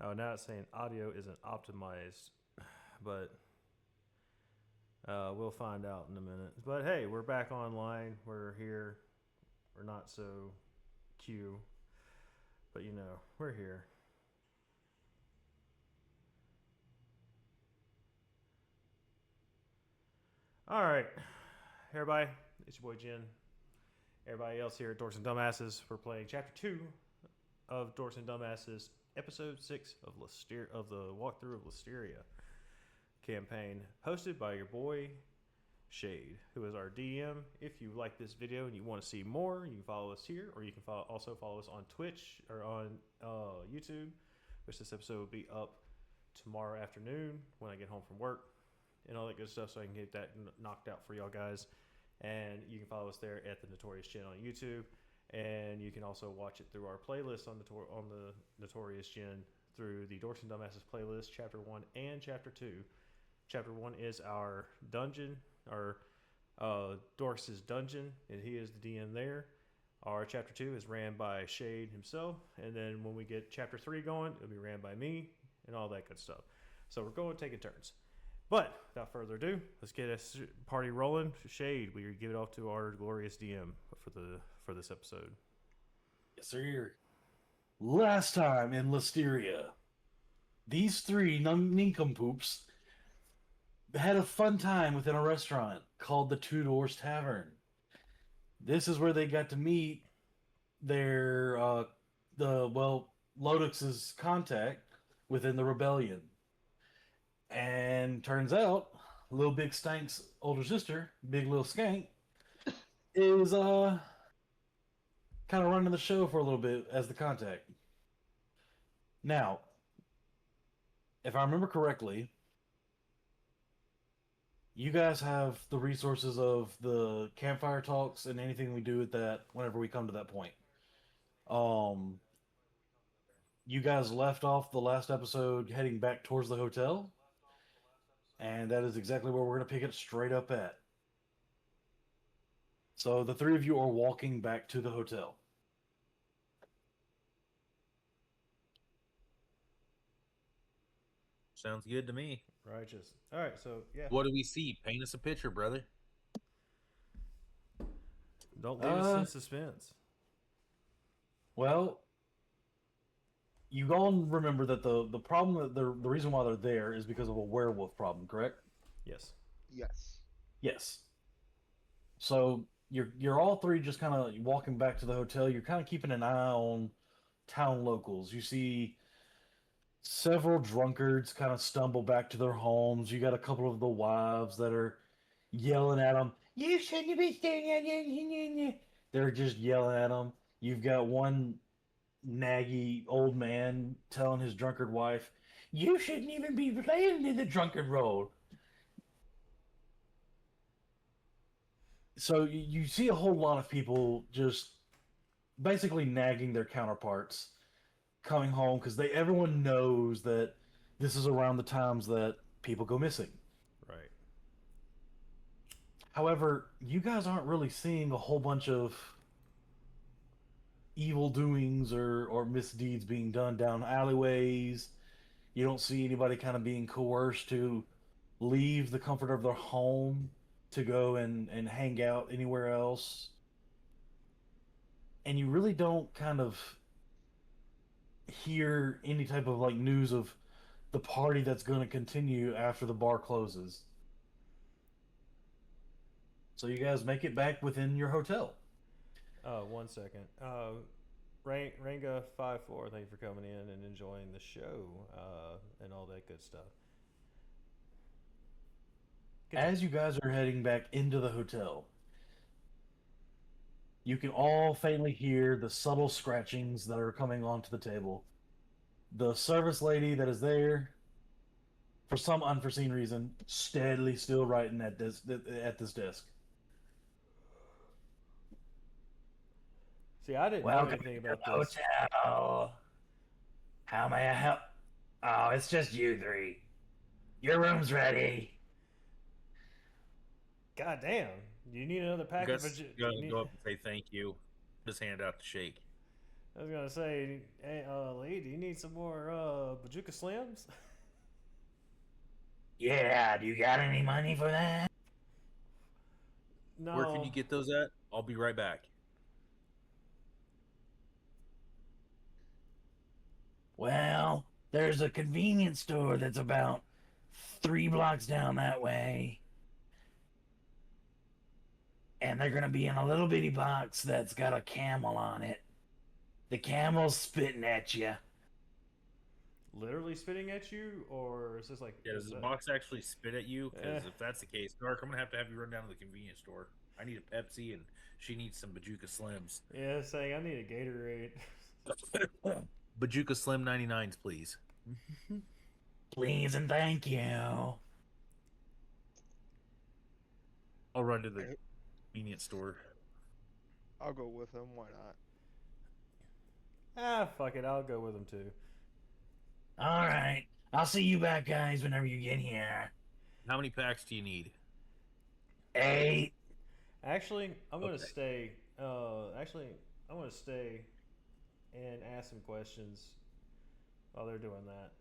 Oh, now it's saying audio isn't optimized, but we'll find out in a minute. But hey, we're back online. We're here. We're not so Q, but we're here. All right, everybody. It's your boy Jen. Everybody else here at Dorks and Dumbasses. We're playing Chapter 2 of Dorks and Dumbasses, Ep.6 of the walkthrough of Lustyria campaign, hosted by your boy Shade, who is our DM. If you like this video and you want to see more, you can follow us here, or you can also follow us on Twitch or on YouTube, which this episode will be up tomorrow afternoon when I get home from work and all that good stuff, so I can get that knocked out for y'all guys. And you can follow us there at the Notorious Gen on YouTube, and you can also watch it through our playlist on the Notorious Gen through the Dorks and Dumbasses playlist, Chapter 1 and Chapter 2. Chapter 1 is our dungeon, our Dorks' dungeon, and he is the DM there. Our Chapter 2 is ran by Shade himself, and then when we get Chapter 3 going, it'll be ran by me and all that good stuff. So we're going taking turns. But without further ado, let's get this party rolling. Shade, we give it off to our glorious DM for this episode. Yes, sir. Last time in Lustyria, these three nincompoops had a fun time within a restaurant called the Two Doors Tavern. This is where they got to meet their Lodux's contact within the rebellion. And turns out, Little Big Stank's older sister, Big Lil Skank, is kind of running the show for a little bit as the contact. Now, if I remember correctly, you guys have the resources of the campfire talks and anything we do at that whenever we come to that point. You guys left off the last episode heading back towards the hotel, and that is exactly where we're going to pick it straight up at. So the three of you are walking back to the hotel. Sounds good to me. Righteous. All right, so yeah. What do we see? Paint us a picture, brother. Don't leave us in suspense. Well, you all remember that the problem that the reason why they're there is because of a werewolf problem, correct? Yes. Yes. Yes. So you're all three just kind of walking back to the hotel. You're kind of keeping an eye on town locals. You see several drunkards kind of stumble back to their homes. You got a couple of the wives that are yelling at them. You shouldn't be staying here. They're just yelling at them. You've got one naggy old man telling his drunkard wife, "You shouldn't even be playing in the drunkard role." So you see a whole lot of people just basically nagging their counterparts coming home because everyone knows that this is around the times that people go missing. Right. However, you guys aren't really seeing a whole bunch of evil doings or misdeeds being done down alleyways. You don't see anybody kind of being coerced to leave the comfort of their home to go and hang out anywhere else. And you really don't kind of hear any type of like news of the party that's going to continue after the bar closes. So you guys make it back within your hotel. 1 second. Ranga54, thank you for coming in and enjoying the show and all that good stuff. As you guys are heading back into the hotel, you can all faintly hear the subtle scratchings that are coming onto the table. The service lady that is there, for some unforeseen reason, steadily still writing at this desk. See, I didn't know anything about this. Hotel. How may I help? Oh, it's just you three. Your room's ready. God damn. Do you need another pack Gus of... go up and say thank you. Just hand out the shake. I was gonna say, hey, Lee, do you need some more Bajuka Slims? Yeah, do you got any money for that? Where can No. you get those at? I'll be right back. Well, there's a convenience store that's about 3 blocks down that way. And they're going to be in a little bitty box that's got a camel on it. The camel's spitting at you. Literally spitting at you, or is this like? Yeah, does Is the that, box actually spit at you? eh. Because if that's the case, Dark, I'm gonna have you run down to the convenience store. I need a Pepsi, and she needs some Bajuka Slims. Yeah, saying I need a Gatorade. Bajuka Slim 99s, please. Please and thank you. I'll run to the convenience store. I'll go with him. Why not? Ah, fuck it, I'll go with him too. All right. I'll see you back, guys, whenever you get here. How many packs do you need? 8. Actually, I'm gonna Okay. stay. I'm gonna stay and ask some questions while they're doing that.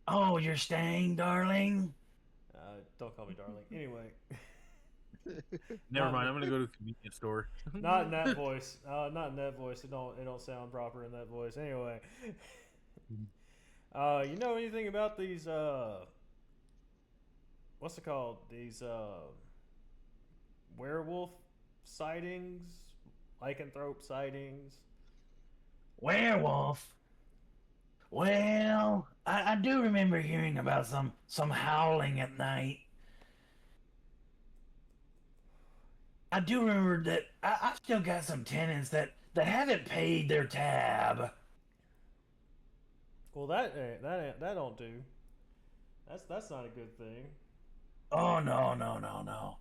Oh, you're staying, darling? Don't call me darling. Anyway, Never mind. I'm gonna go to the convenience store. not in that voice. Not in that voice. It don't sound proper in that voice. Anyway, you know anything about these? What's it called? These werewolf sightings, lycanthrope sightings. Werewolf? Well, I do remember hearing about some howling at night. I do remember that I've still got some tenants that haven't paid their tab. Well, that don't do. That's not a good thing. Oh, no.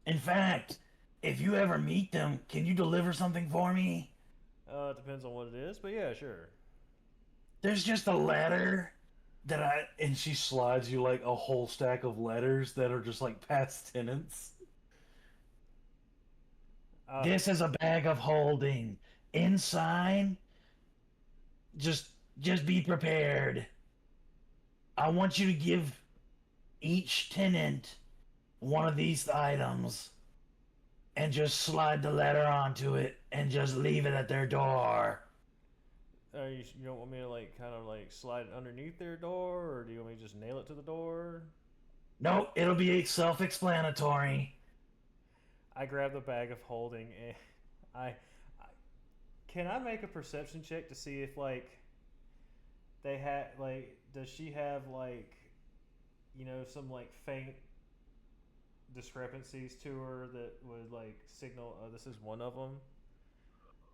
In fact, if you ever meet them, can you deliver something for me? It depends on what it is, but yeah, sure. There's just a letter and she slides you like a whole stack of letters that are just like past tenants. This is a bag of holding. Inside, just be prepared. I want you to give each tenant one of these items and just slide the letter onto it and just leave it at their door. You don't want me to like kind of like slide it underneath their door, or do you want me to just nail it to the door? Nope, it'll be self-explanatory. I grab the bag of holding and I can I make a perception check to see if like they had like does she have like some like faint discrepancies to her that would like signal this is one of them,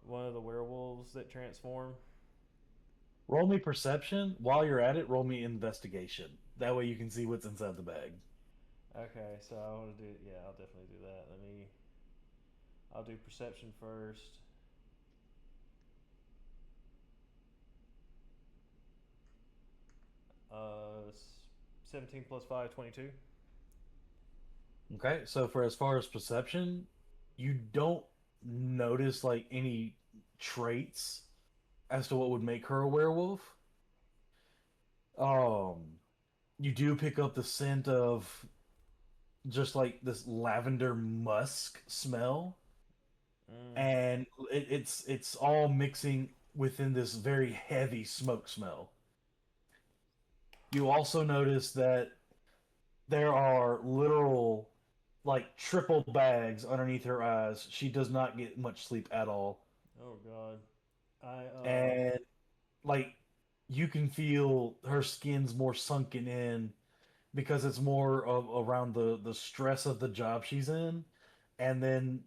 one of the werewolves that transform. Roll me perception. While you're at it, roll me investigation. That way you can see what's inside the bag. Okay, so I want to do yeah, I'll definitely do that. I'll do perception first. 17 plus 5, 22. Okay, so for as far as perception, you don't notice like any traits as to what would make her a werewolf. Um, you do pick up the scent of just like this lavender musk smell, and it's all mixing within this very heavy smoke smell. You also notice that there are literal like triple bags underneath her eyes. She does not get much sleep at all. Oh God, And like you can feel her skin's more sunken in because it's more of around the stress of the job she's in, and then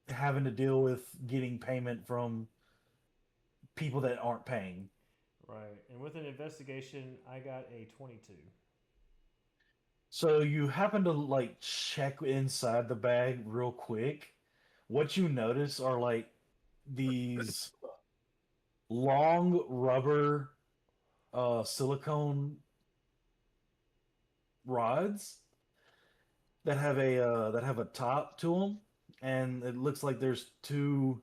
having to deal with getting payment from people that aren't paying. right. And with an investigation, I got a 22. So you happen to like check inside the bag real quick. What you notice are like these long rubber silicone rods that have a top to them, and it looks like there's two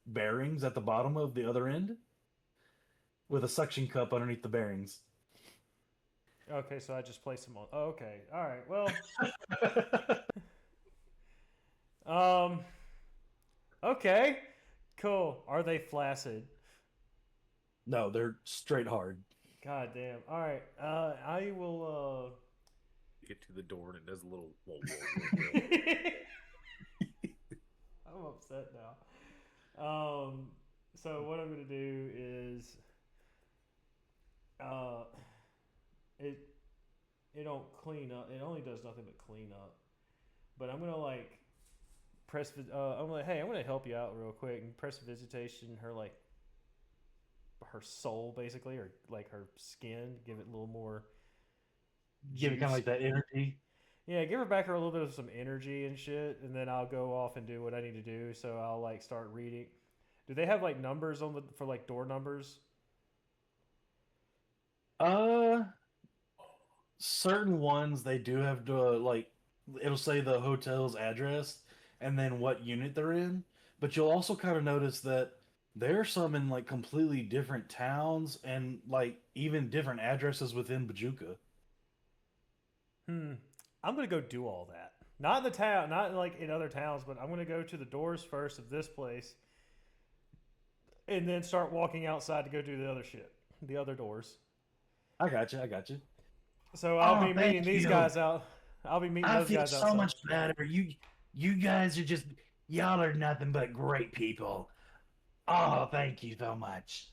bearings at the bottom of the other end with a suction cup underneath the bearings. Okay, so I just place them on. Oh, okay, all right. Well, okay, cool. Are they flaccid? No, they're straight hard. God damn. All right. I will. You get to the door and it does a little whoa, whoa, whoa, whoa. I'm upset now. So what I'm gonna do is, uh, it it don't clean up. It only does nothing but clean up. But I'm gonna like press. I'm like, hey, I'm gonna help you out real quick and press visitation. Her soul basically, or like her skin. Give it a little more. Give it kind of like that energy. Yeah, give her back a little bit of some energy and shit, and then I'll go off and do what I need to do. So I'll like start reading. Do they have like numbers on the for like door numbers? Certain ones they do have to like. It'll say the hotel's address and then what unit they're in. But you'll also kind of notice that there are some in like completely different towns and like even different addresses within Bajuka. I'm gonna go do all that. Not in the town, not like in other towns, but I'm gonna go to the doors first of this place, and then start walking outside to go do the other shit, the other doors. I got you. I got you. So I'll Oh, be thank meeting these you. guys out. I'll be meeting I those feel guys so outside. much better. You guys are just y'all are nothing but great people. Oh, thank you so much.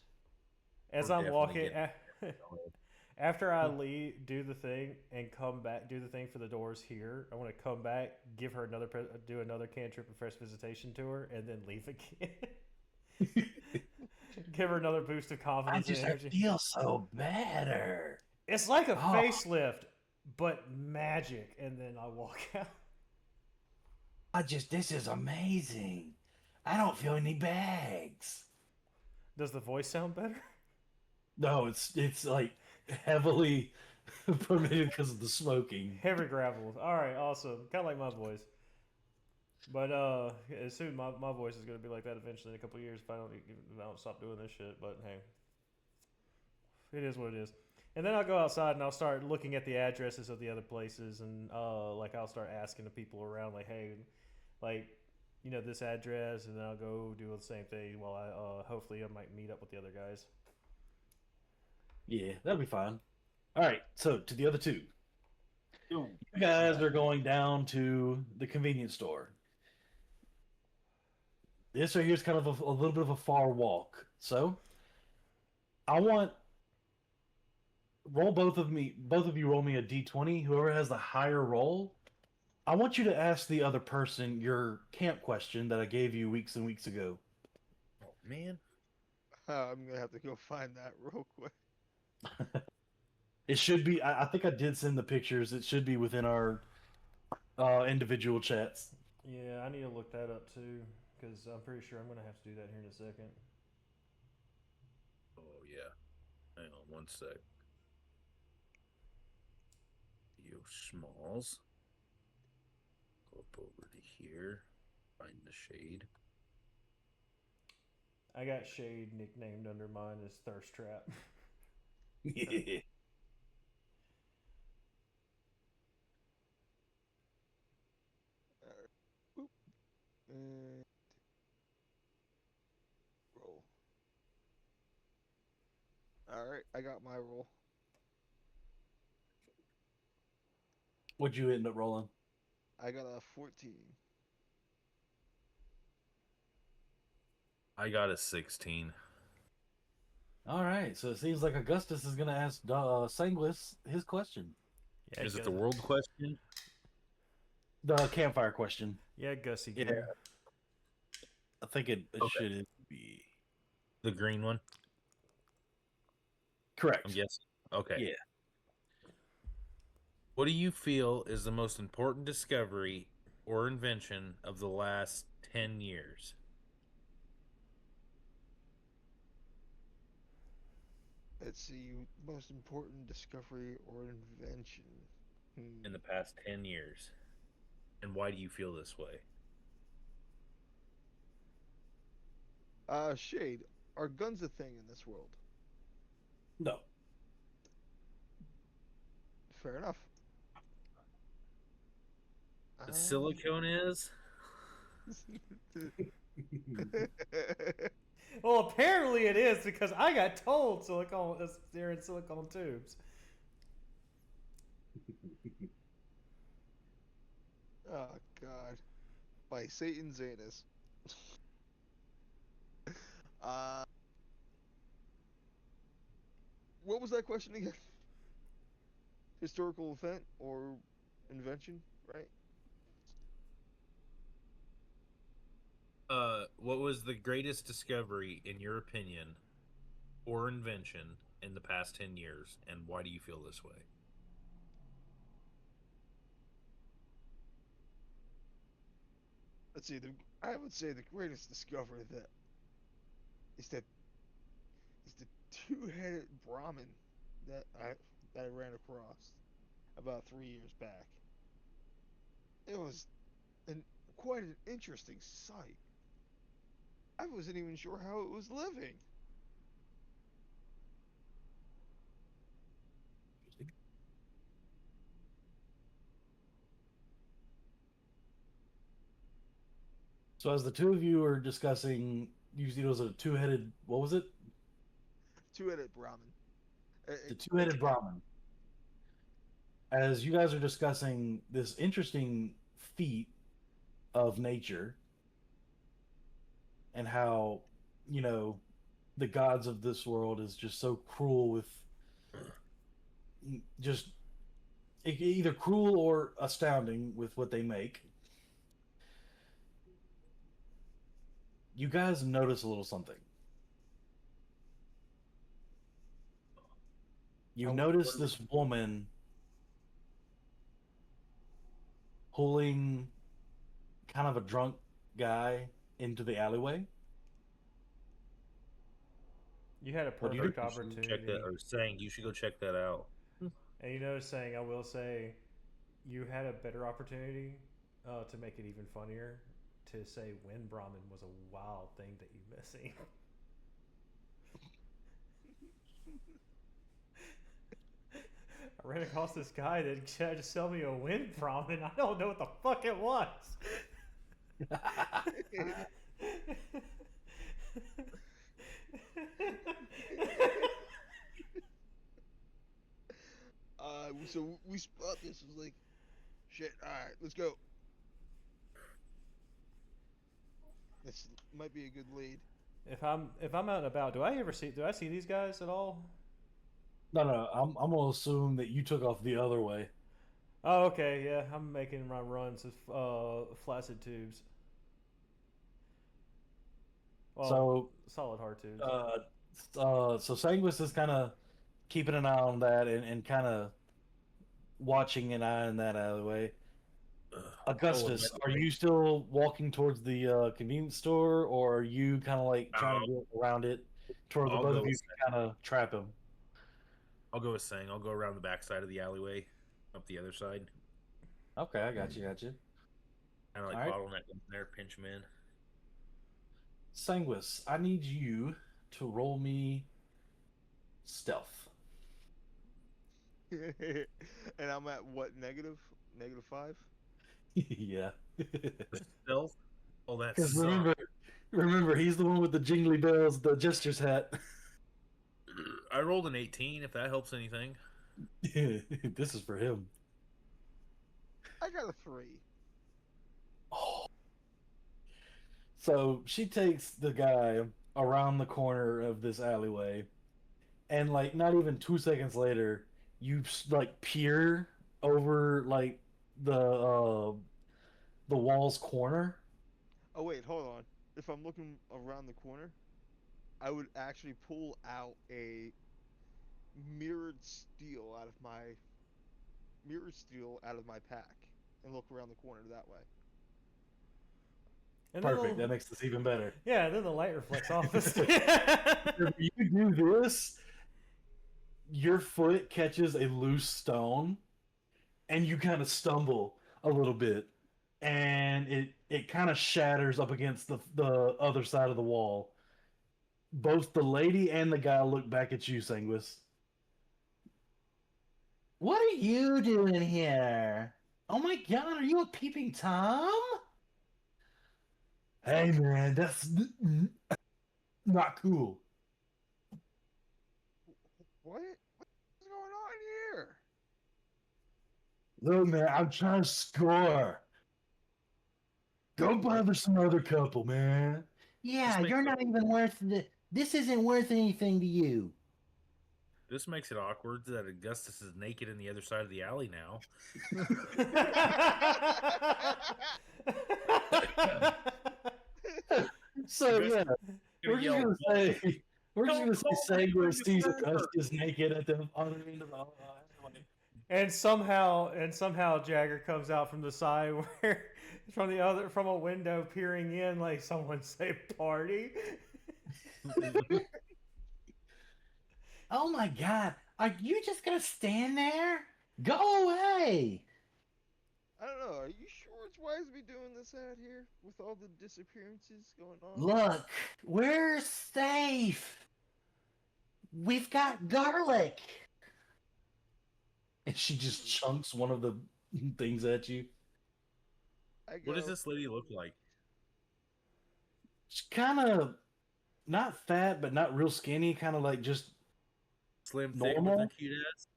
As We're I'm walking, definitely after I leave, do the thing, and come back, do the thing for the doors here. I want to come back, give her do another cantrip and fresh visitation to her, and then leave again. Give her another boost of confidence and I energy. feel so better. It's like a Oh. facelift, but magic. And then I walk out. This is amazing. I don't feel any bags. Does the voice sound better? No, it's like heavily permitted because of the smoking. Heavy gravel. All right, awesome. Kind of like my voice. But as soon my voice is gonna be like that eventually in a couple of years if I don't stop doing this shit. But hey, it is what it is. And then I'll go outside and I'll start looking at the addresses of the other places, and like I'll start asking the people around, like, hey, like, you know, this address, and then I'll go do the same thing while I hopefully I might meet up with the other guys. Yeah, that'll be fine. All right, so to the other two. Yo, You guys are going down to the convenience store. This right here is kind of a little bit of a far walk. So I want both of you roll me a d20. Whoever has the higher roll, I want you to ask the other person your camp question that I gave you weeks and weeks ago. oh man, I'm gonna have to go find that real quick. It should be. I think I did send the pictures. It should be within our individual chats. Yeah, I need to look that up too, because I'm pretty sure I'm gonna have to do that here in a second. oh yeah. Hang on one sec. Yo, Smalls. Go up over to here. Find the shade. I got Shade nicknamed under mine as Thirst Trap. Yeah. Alright. Boop. And roll. Alright, I got my roll. What'd you end up rolling? I got a 14. I got a 16. All right, so it seems like Augustus is going to ask Sanglis his question. Yeah, Is it the world question? The campfire question. Yeah, Gussie. Yeah. Gear. I think it Okay. should be The green one? correct. I'm guessing. Okay. Yeah. What do you feel is the most important discovery or invention of the last 10 years? Let's see, most important discovery or invention. In the past 10 years? And why do you feel this way? Shade, are guns a thing in this world? No. Fair enough. Silicone is? Well, apparently it is because I got told silicone they're in silicone tubes. Oh God, by Satan's anus. uh, what was that question again? Historical event or invention, right? What was the greatest discovery, in your opinion, or invention in the past 10 years, and why do you feel this way? Let's see. I would say the greatest discovery is that is the two-headed Brahmin that I ran across about 3 years back. It was an quite an interesting sight. I wasn't even sure how it was living. So as the two of you are discussing, you see it was a two-headed. What was it? Two-headed Brahmin. The two-headed Brahmin. As you guys are discussing this interesting feat of nature and how, you know, the gods of this world is just so cruel with just either cruel or astounding with what they make. You guys notice a little something. You notice this woman pulling kind of a drunk guy into the alleyway. You had a What do you do? perfect You should opportunity. check that, or saying you should go check that out. And you know, saying I will say, you had a better opportunity to make it even funnier to say when Brahmin was a wild thing that you missing. I ran across this guy that tried to sell me a wind Brahmin. I don't know what the fuck it was. So we spot this. It was like, shit. All right, let's go. This might be a good lead. If I'm out and about, do I see these guys at all? No. I'm gonna assume that you took off the other way. Oh, okay, yeah. I'm making my runs of flaccid tubes. Well, So, solid hard tubes. so Sanguis is kind of keeping an eye on that and kind of watching an eye in that alleyway. Augustus, are you still walking towards the convenience store, or are you kind of like trying to get around it toward the I'll both go of you with kind of trap him? I'll go with saying I'll go around the back side of the alleyway, up the other side. Okay, I got you. Kind of like Alright. bottleneck them there, pinch them in. Sanguis, I need you to roll me stealth. And I'm at what, negative? -5? Yeah. Stealth? Oh, that's Because remember, he's the one with the jingly bells, the jester's hat. I rolled an 18. If that helps anything. This is for him. I got a 3. Oh. So she takes the guy around the corner of this alleyway, and like not even 2 seconds later, you like peer over like the wall's corner. Oh wait, hold on. If I'm looking around the corner, I would actually pull out a mirrored steel out of my pack and look around the corner that way. And then Perfect. That makes this even better. Yeah, then the light reflects off the If you do this, your foot catches a loose stone, and you kind of stumble a little bit, and it kind of shatters up against the other side of the wall, both the lady and the guy look back at you, Sanguis. What are you doing here? Oh my god, are you a peeping Tom? Hey man, that's not cool. What? What's going on here? Look, man, I'm trying to score. Go bother some other couple, man. Yeah, makes you're it- not even worth this isn't worth anything to you. This makes it awkward that Augustus is naked in the other side of the alley now. So Just yeah, we're Gonna just yell, gonna say "Don't call me Sanguis the sees server." Augustus naked at the other end of the alley. And somehow Jagger comes out from the side where from a window peering in like someone say party. Oh my god, are you just gonna stand there? Go away! I don't know. Are you sure it's wise to be doing this out here with all the disappearances going on? Look, we're safe. We've got garlic. And she just chunks one of the things at you. I What does go, this lady look like? She's kind of not fat, but not real skinny. Kind of like just, Slim thick with Normal? a cute ass?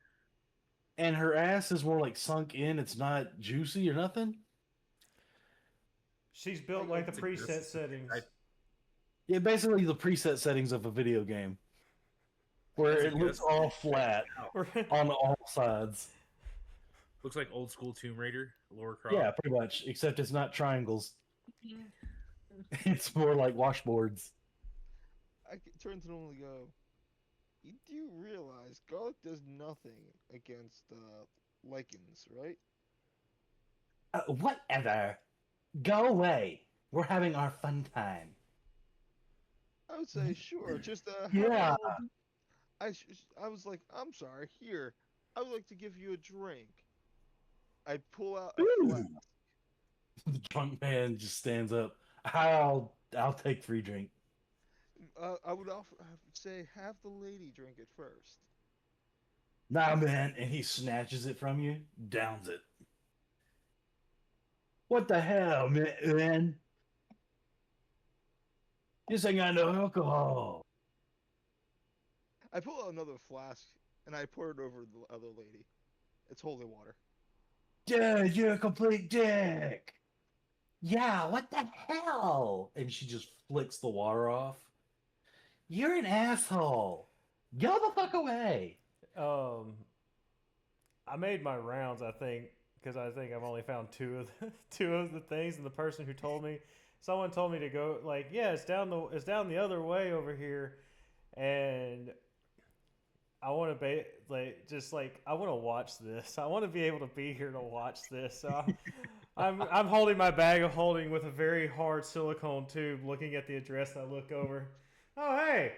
and her ass is more like sunk in. It's not juicy or nothing. She's built like the It's a preset good- settings. Yeah, basically the preset settings of a video game, where That's a it looks good- all flat on all sides. Looks like old school Tomb Raider, Laura Croft. Yeah, pretty much. Except it's not triangles. It's more like washboards. turn to them and go, you do realize garlic does nothing against lichens, right? Whatever. Go away. We're having our fun time. I would say sure. Just Yeah. I was like, I'm sorry. Here, I would like to give you a drink. I pull out a Ooh. flask. The drunk man just stands up. I'll take free drink. I would say have the lady drink it first. Nah, man, and he snatches it from you, downs it. What the hell, man? This ain't got no alcohol. I pull out another flask and I pour it over the other lady. It's holy water. Dude, you're a complete dick. Yeah, what the hell? And she just flicks the water off. You're an asshole. Go the fuck away. I made my rounds, I think, because I think I've only found two of the things, and the person who told me, someone told me to go, like, yeah, it's down the other way over here, and I want to I want to watch this. I want to be able to be here to watch this. So I'm holding my bag of holding with a very hard silicone tube, looking at the address, and I look over. Oh, hey,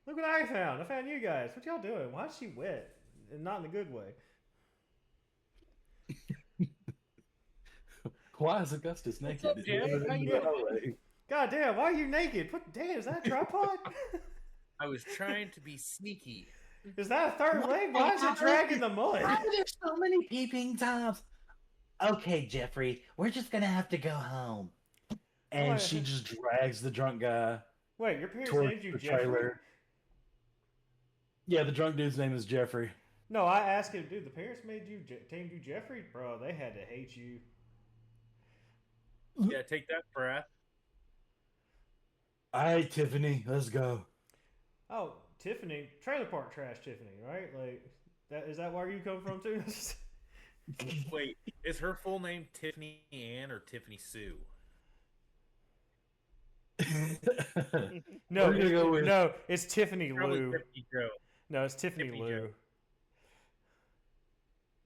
look what I found. I found you guys. What y'all doing? Why is she wet? And not in a good way. Why is Augustus naked? up, Jay? How you doing? God damn, why are you naked? Damn, is that a tripod? I was trying to be sneaky. Is that a third leg? Why is it dragging the mud? Why are there so many peeping Toms? Okay, Jeffrey, we're just gonna have to go home. And What? she just drags the drunk guy Wait, your parents towards named you the Jeffrey? trailer. Yeah, the drunk dude's name is Jeffrey. No, I asked him, dude, the parents named you Jeffrey? Bro, they had to hate you. Yeah, take that, Pratt. All right, Tiffany, let's go. Oh, Tiffany, trailer park trash Tiffany, right? Like, is that where you come from too? Wait, is her full name Tiffany Ann or Tiffany Sue? No, We're gonna go with- no, it's Tiffany Probably Lou. Tiffany Joe. No, it's Tiffany Tiffany Lou.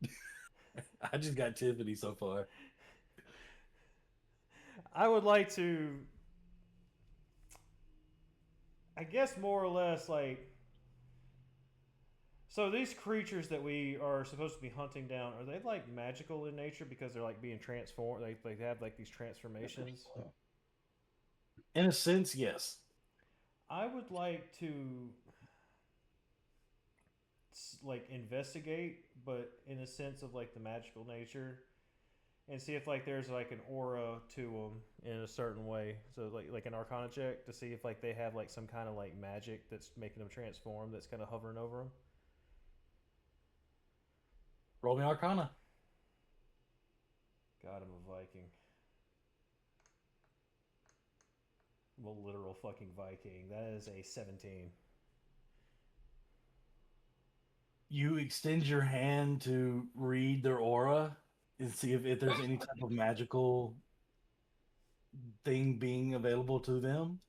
Joe. I just got Tiffany so far. I would like to, I guess, more or less, like, so these creatures that we are supposed to be hunting down, are they like magical in nature because they're like being transformed? They have like these transformations. In a sense, yes. I would like to like investigate, but in a sense of like the magical nature, and see if like there's like an aura to them in a certain way. So like an Arcana check to see if like they have like some kind of like magic that's making them transform, that's kind of hovering over them. Roll me Arcana. God, I'm a Viking. I'm a literal fucking Viking. That is a 17. You extend your hand to read their aura and see if there's any type of magical thing being available to them.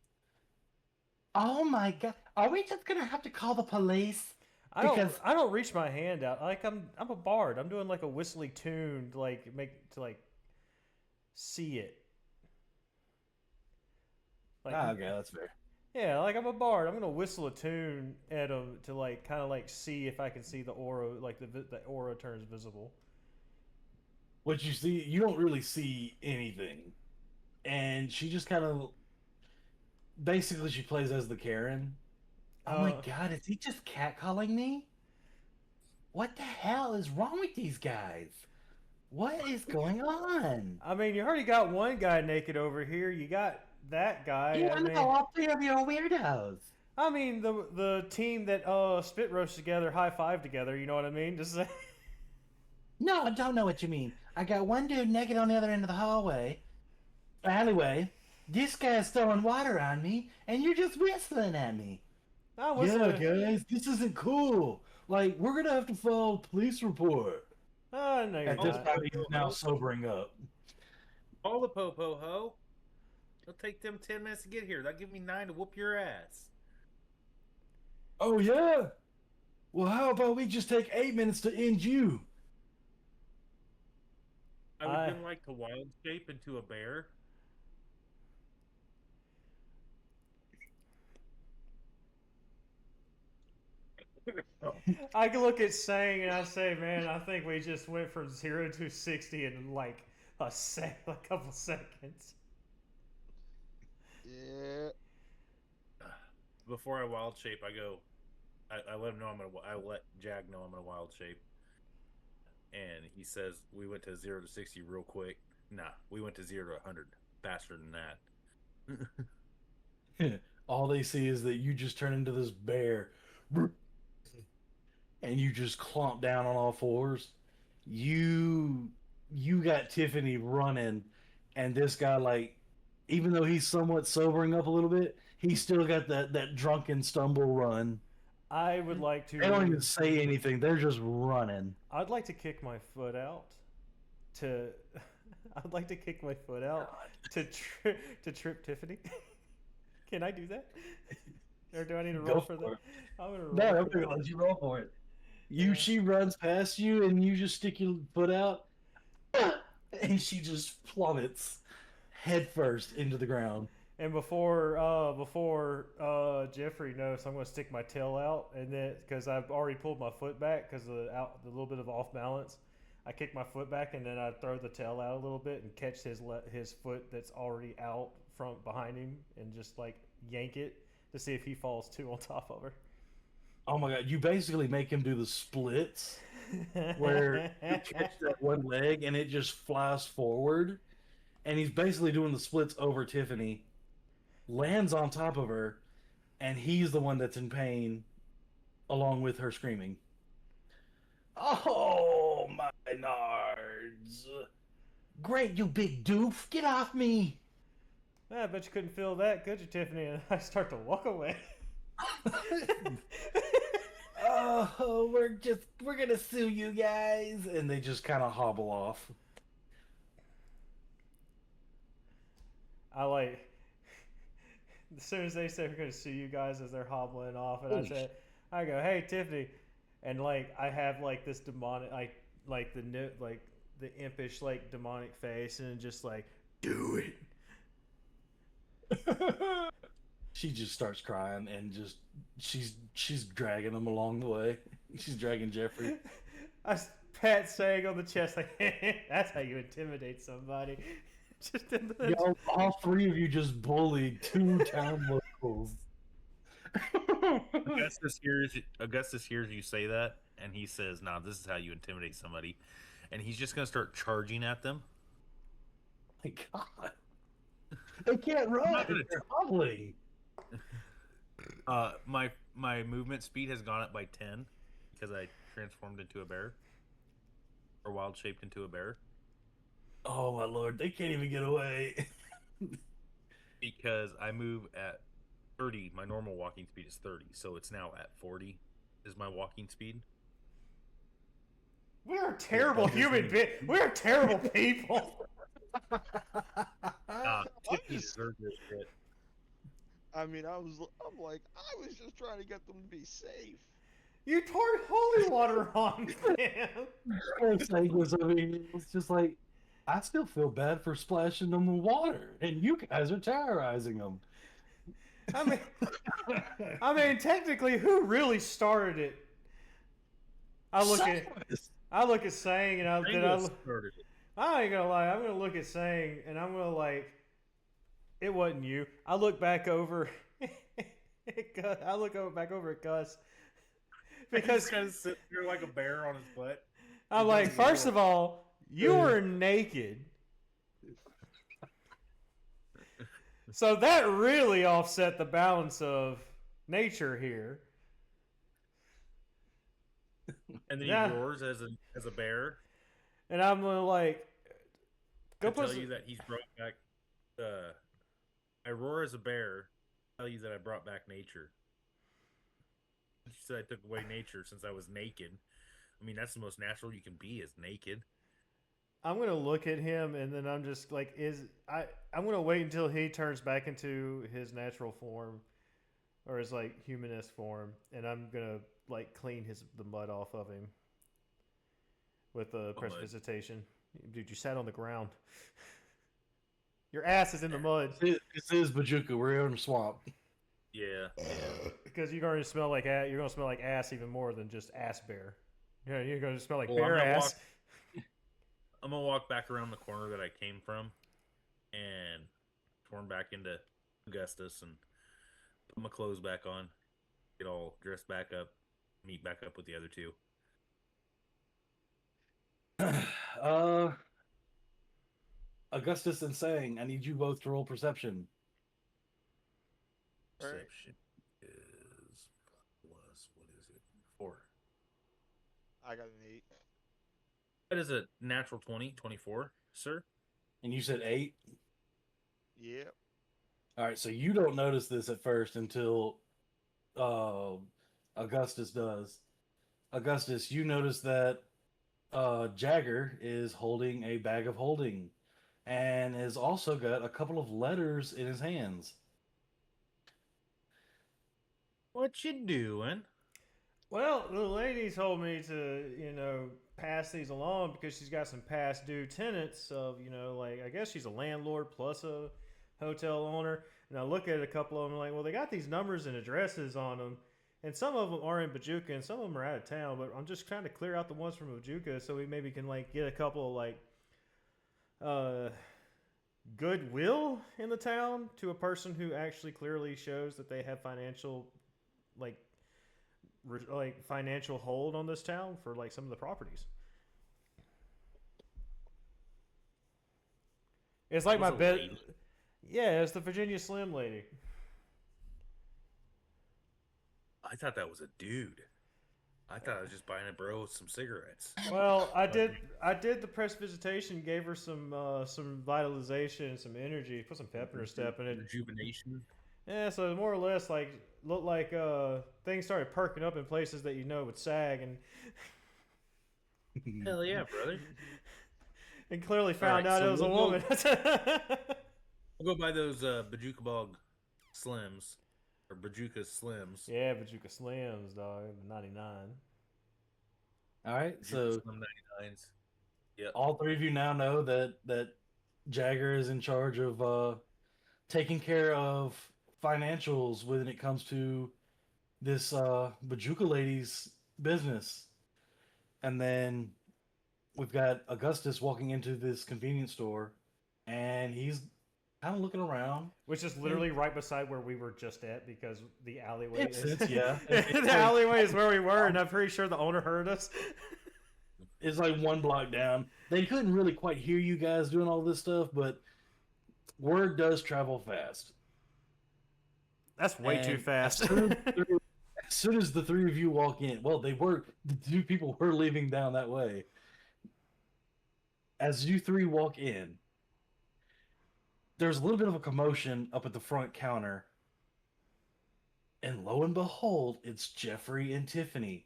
Oh my god. Are we just gonna have to call the police? I don't reach my hand out. Like I'm a bard. I'm doing like a whistly tune to like make to like see it. Like, Okay, that's fair. yeah, like I'm a bard. I'm gonna whistle a tune at them to like kind of like see if I can see the aura, like the aura turns visible. What you see, you don't really see anything, and she just kind of basically she plays as the Karen. Oh my god, is he just catcalling me? What the hell is wrong with these guys? What is going on? I mean, you already got one guy naked over here. You got that guy. You I mean, know all three of you are weirdos. I mean the team that spit roast together, high five together. You know what I mean? Just say. No, I don't know what you mean. I got one dude naked on the other end of the alleyway. This guy's throwing water on me, and you're just whistling at me. Yeah, guys, this isn't cool. Like, we're gonna have to file a police report. Oh no, you're At this not. point, he's now sobering up. Call the popo ho. It'll take them 10 minutes to get here. That'll give me 9 to whoop your ass. Oh yeah. Well, how about we just take 8 minutes to end you? I would then like to wild shape into a bear. I can look at Sang and I say, man, I think we just went from 0 to 60 in like a couple seconds. Yeah. Before I wild shape, I go. I let him know I let Jag know I'm gonna wild shape, and he says we went to 0 to 60 real quick. Nah, we went to 0 to 100 faster than that. All they see is that you just turn into this bear, and you just clomp down on all fours. You got Tiffany running, and this guy, like, even though he's somewhat sobering up a little bit, he's still got that drunken stumble run. I would like to. They don't even say anything; they're just running. I'd like to kick my foot out. I'd like to kick my foot out to trip Tiffany. Can I do that? Or do I need to roll for that? I'm gonna roll. No, I'm gonna let you roll for it. She runs past you, and you just stick your foot out, and she just plummets head first into the ground. And before Jeffrey knows, I'm going to stick my tail out, and then because I've already pulled my foot back because of the little bit of off balance, I kick my foot back, and then I throw the tail out a little bit and catch his foot that's already out from behind him, and just like yank it to see if he falls too on top of her. Oh my god! You basically make him do the splits, where you catch that one leg and it just flies forward, and he's basically doing the splits over Tiffany. Lands on top of her, and he's the one that's in pain, along with her screaming. Oh, my nards. Great, you big doof. Get off me. I bet you couldn't feel that, could you, Tiffany? And I start to walk away. Oh, we're gonna sue you guys. And they just kind of hobble off. I like... As soon as they say we're going to sue you guys as they're hobbling off, and I go, hey, Tiffany. And, like, I have, like, this demonic, like the impish, like, demonic face, and just, like, do it. She just starts crying, and just, she's dragging him along the way. She's dragging Jeffrey. I pat Sang on the chest, like, that's how you intimidate somebody. All three of you just bullied 2 town locals. Augustus hears you say that, and he says, "Nah, this is how you intimidate somebody," and he's just gonna start charging at them. My God, they can't run. not gonna- They're hobbling. My movement speed has gone up by 10 because I transformed into a bear, or wild shaped into a bear. Oh my Lord, they can't even get away. Because I move at 30. My normal walking speed is 30, so it's now at 40 is my walking speed. We are terrible human beings. We are terrible people. Tiffany just- deserves this shit. I mean, I'm like, I was just trying to get them to be safe. You poured holy water on them. It's like, it's just like, I still feel bad for splashing them with water, and you guys are terrorizing them. I mean, technically, who really started it? I look at Sang, and I ain't gonna lie. I'm gonna look at Sang, and I'm gonna like, it wasn't you. I look back over. I look back over at Gus because kind of sits there like a bear on his butt. I'm like, first of all, you were naked. So that really offset the balance of nature here. And then Yeah. he roars as a bear. And I'm gonna like To tell you that he's brought back. I roar as a bear. Tell you that I brought back nature. You said I took away nature since I was naked. I mean, that's the most natural you can be is naked. I'm gonna look at him, and then I'm just like, I'm gonna wait until he turns back into his natural form, or his like humanist form, and I'm gonna like clean the mud off of him with the press visitation. Dude, you sat on the ground. Your ass is in the mud This is Bajuka. We're in a swamp. Yeah. because you're gonna smell like you're gonna smell like ass even more than just ass bear. Yeah, you're gonna smell like Well, bear I'm gonna ass. I'm gonna walk back around the corner that I came from, and turn back into Augustus and put my clothes back on, get all dressed back up, meet back up with the other two. Augustus and Sang, I need you both to roll perception. All right. Perception is plus what is it? 4. I got an 8. That is a natural 24, sir. And you said 8? Yep. All right, so you don't notice this at first until Augustus does. Augustus, you notice that Jagger is holding a bag of holding and has also got a couple of letters in his hands. What you doing? Well, the lady told me to, pass these along because she's got some past due tenants of, like, I guess she's a landlord plus a hotel owner. And I look at a couple of them like, well, they got these numbers and addresses on them. And some of them are in Bajuka and some of them are out of town. But I'm just trying to clear out the ones from Bajuka so we maybe can, like, get a couple, like, goodwill in the town to a person who actually clearly shows that they have financial, like financial hold on this town for like some of the properties. It's like my Who's a bed. lady? Yeah, it's the Virginia Slim lady. I thought that was a dude. I thought I was just buying a bro with some cigarettes. Well, I did the press visitation, gave her some vitalization, some energy, put some pep in her step, and it Rejuvenation. yeah. So more or less like looked like things started perking up in places that would sag and. Hell yeah, brother. And clearly found Alright, out so it was a we'll woman. We'll go buy those Bajuka Bog Slims. Or Bajuka Slims. Yeah, Bajuka Slims, dog. 99. All right, Bajuka so Slim 99s. Yep. all three of you now know that Jagger is in charge of taking care of financials when it comes to this Bajuka lady's business. And then we've got Augustus walking into this convenience store, and he's kind of looking around. Which is literally right beside where we were just at because the alleyway Makes is sense, yeah. the alleyway is where we were, and I'm pretty sure the owner heard us. It's like 1 block down. They couldn't really quite hear you guys doing all this stuff, but word does travel fast. That's way too And fast. As soon as the 3 of you walk in, well, the 2 people were leaving down that way. As you 3 walk in, there's a little bit of a commotion up at the front counter. And lo and behold, it's Jeffrey and Tiffany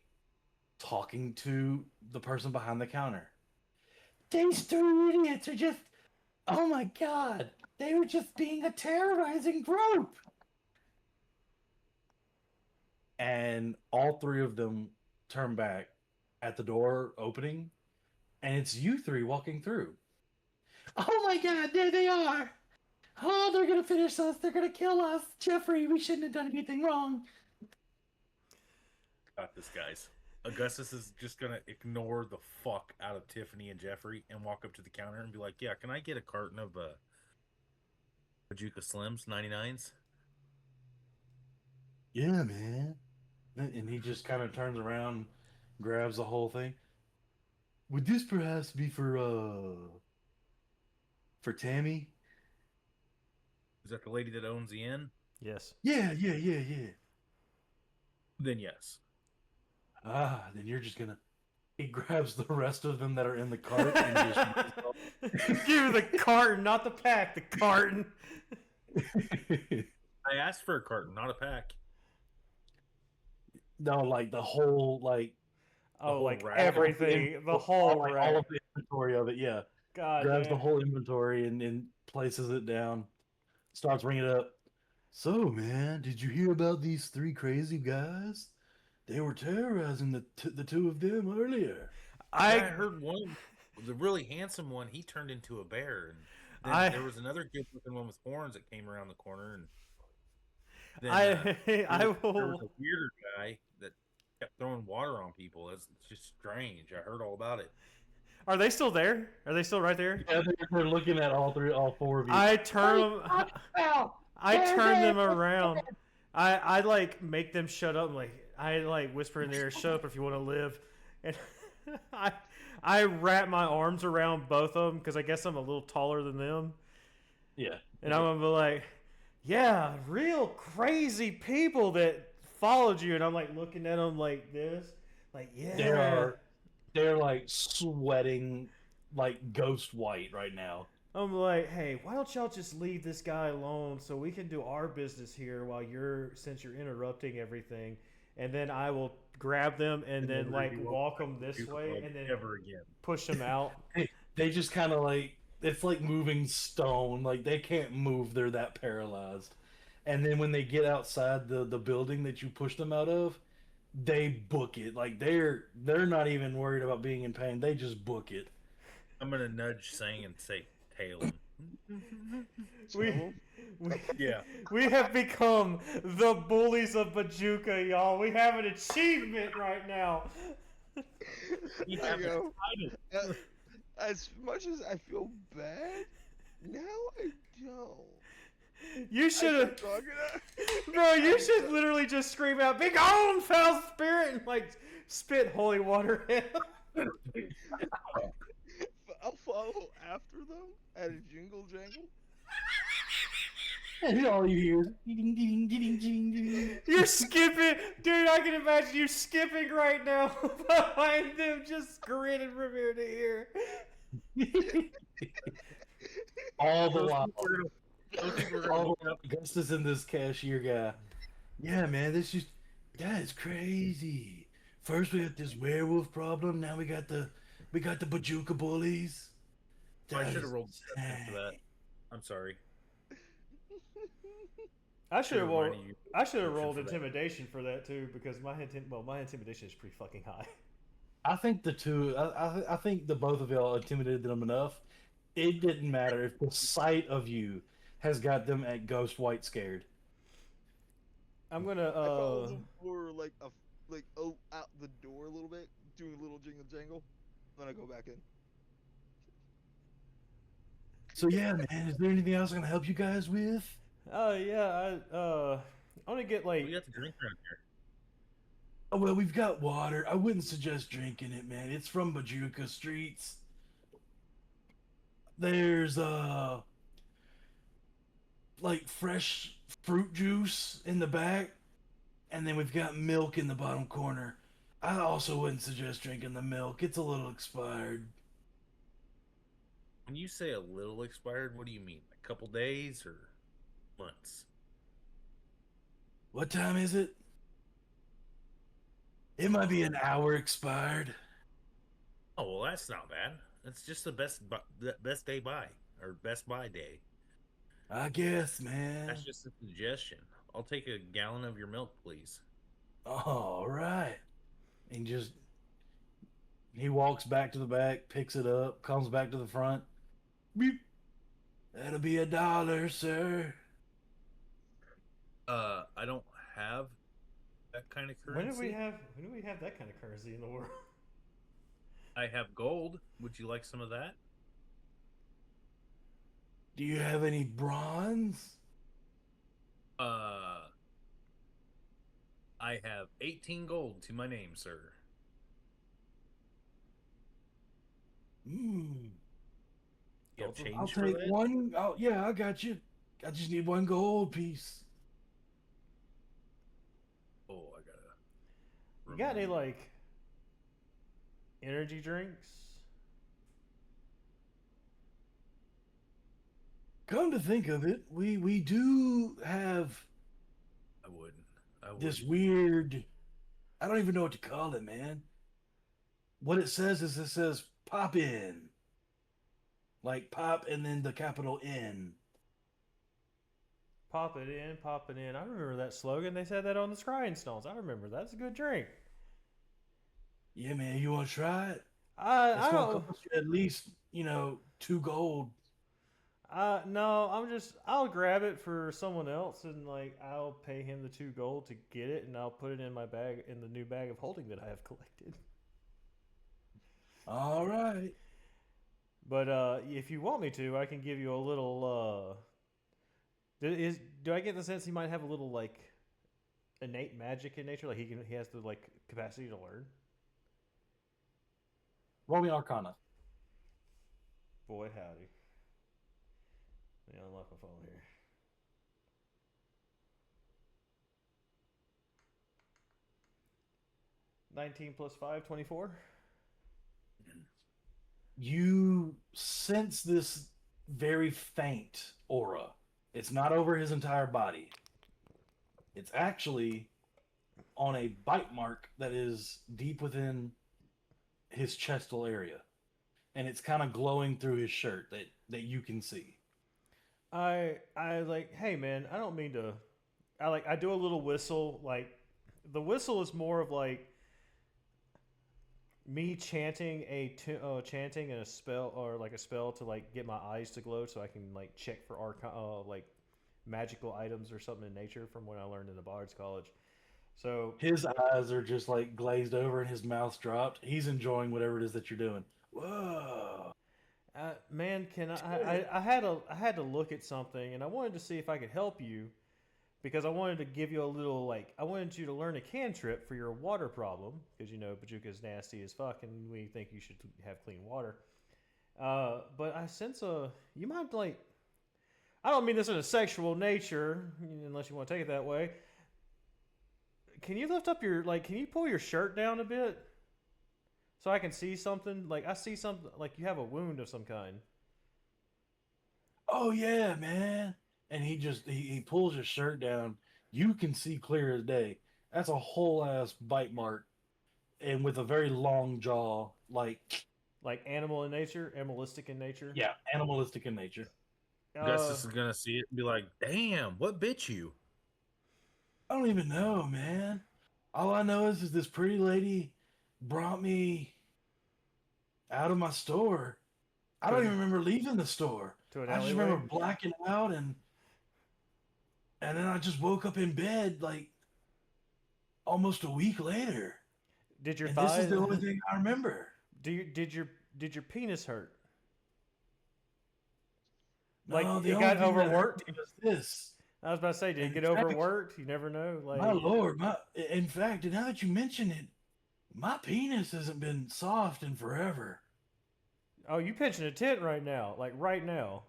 talking to the person behind the counter. These 3 idiots are just, oh my god, they were just being a terrorizing group. And all 3 of them turn back at the door opening, and it's you 3 walking through. Oh my god, there they are! Oh, they're gonna finish us, they're gonna kill us! Jeffrey, we shouldn't have done anything wrong. Got this, guys. Augustus is just gonna ignore the fuck out of Tiffany and Jeffrey and walk up to the counter and be like, "Yeah, can I get a carton of Bajuka Slims 99s?" Yeah, man. And he just kind of turns around, grabs the whole thing. Would this perhaps be for Tammy? Is that the lady that owns the inn? Yes. Yeah. Then yes. Then you're just gonna... He grabs the rest of them that are in the cart and just... Give her the carton, not the pack, the carton. I asked for a carton, not a pack. No, like the whole, like... Oh, like rack. everything, the whole like, rack. all of the inventory of it, yeah. God Grabs damn. the whole inventory and places it down. Starts ringing it up. So, man, did you hear about these 3 crazy guys? They were terrorizing the 2 of them earlier. I heard one, the really handsome one, he turned into a bear. And then there was another good looking one with horns that came around the corner. And then there was a weirder guy that kept throwing water on people. It's just strange. I heard all about it. Are they still there? Are they still right there? Yeah, they're looking at all 4 of you. I turn them. I turn them around. I like make them shut up. Like I like whisper in their ear, "Shut up if you want to live." And I wrap my arms around both of them because I guess I'm a little taller than them. Yeah. And I'm gonna be like, "Yeah, real crazy people that followed you." And I'm like looking at them like this, like yeah. They're like sweating like ghost white right now. I'm like, hey, why don't y'all just leave this guy alone so we can do our business here since you're interrupting everything, and then I will grab them and then like walk them this way and then ever again push them out. They just kind of like, it's like moving stone. Like they can't move. They're that paralyzed. And then when they get outside the building that you pushed them out of, they book it. Like they're not even worried about being in pain. They just book it. I'm gonna nudge Sang and say, "Tail him." We have become the bullies of Bajuka, y'all. We have an achievement right now. I go, as much as I feel bad, now I don't. You should have, bro. You should literally just scream out, "Be gone, foul spirit!" and like spit holy water at him. I'll follow after them at a jingle jangle. And all you hear is ding, ding, ding, ding, ding. You're skipping, dude. I can imagine you skipping right now behind them, just grinning from ear to ear. All the while, Augustus and this cashier guy. Yeah, man, that's crazy. First we got this werewolf problem. Now we got the Bajuka bullies. I should have rolled for that. I'm sorry. I should have rolled. you- I should have rolled for that. intimidation for that too, because my intimidation is pretty fucking high. I think the two. I think the both of y'all intimidated them enough. It didn't matter if the sight of you has got them at ghost white scared. I'm gonna. I follow them for out the door a little bit, doing a little jingle jangle, then I go back in. So yeah, man, is there anything else I can help you guys with? Yeah, I want to get We like. got to drink around here. Oh well, we've got water. I wouldn't suggest drinking it, man. It's from Bajuka streets. There's like fresh fruit juice in the back, and then we've got milk in the bottom corner. I also wouldn't suggest drinking the milk. It's a little expired. When you say a little expired, what do you mean? A couple days or months? What time is it? It might be an hour expired. Oh well, that's not bad. That's just the best day buy or best buy day. I guess, man. That's just a suggestion. I'll take a gallon of your milk, please. All right. And just he walks back to the back, picks it up, comes back to the front. Beep. That'll be $1, sir. I don't have that kind of When currency. do we have that kind of currency in the world? I have gold. Would you like some of that? Do you have any bronze? I have 18 gold to my name, sir. Hmm. You have change I'll for take that? one. Oh, yeah, I got you. I just need one gold piece. Oh, I gotta. You got any remove- like energy drinks? Come to think of it, we do have I wouldn't. I wouldn't. this weird. I don't even know what to call it, man. What it says is it says pop in. Like pop and then the capital N. Pop it in, pop it in. I remember that slogan. They said that on the Scrying Stones. I remember that. It's a good drink. Yeah, man, you want to try it? I It's gonna don't. cost you at least, 2 gold. No, I'll grab it for someone else and like I'll pay him the 2 gold to get it and I'll put it in my bag in the new bag of holding that I have collected. All right. But if you want me to, I can give you a little. Do I get the sense he might have a little like innate magic in nature? Like he has the like capacity to learn. Roll me Arcana. Boy howdy. Let me unlock my phone here. $19 plus 5, 24. You sense this very faint aura. It's not over his entire body. It's actually on a bite mark that is deep within his chestal area. And it's kind of glowing through his shirt that you can see. I like, hey man, I don't mean to. I do a little whistle. Like the whistle is more of like me chanting chanting a spell or like a spell to like get my eyes to glow so I can like check for like magical items or something in nature from what I learned in the Bard's College. So His eyes are just like glazed over and his mouth's dropped. He's enjoying whatever it is that you're doing. Whoa. man, can I had to look at something and I wanted to see if I could help you because I wanted to give you a little like I wanted you to learn a cantrip for your water problem because Bajuka is nasty as fuck and we think you should have clean water. But I sense you might like I don't mean this in a sexual nature unless you want to take it that way. Can you lift up can you pull your shirt down a bit? So I can see something. Like I see something. Like you have a wound of some kind. Oh yeah, man. And he pulls his shirt down. You can see clear as day. That's a whole ass bite mark, and with a very long jaw, like Like animalistic in nature. yeah, animalistic in nature. Gustus is gonna see it and be like, "Damn, what bit you?" I don't even know, man. All I know is this pretty lady brought me out of my store. I don't even remember leaving the store. To an I just alleyway? remember blacking out and then I just woke up in bed like almost a week later. Did your And thighs? this is the only thing I remember. Did your penis hurt? Like, No, the it only got thing that hurt overworked. me was this. I was about to say, did it In get fact, overworked? You never know. Like, my lord, in fact, now that you mention it, my penis hasn't been soft in forever. oh, you pitching a tent right now, like right now.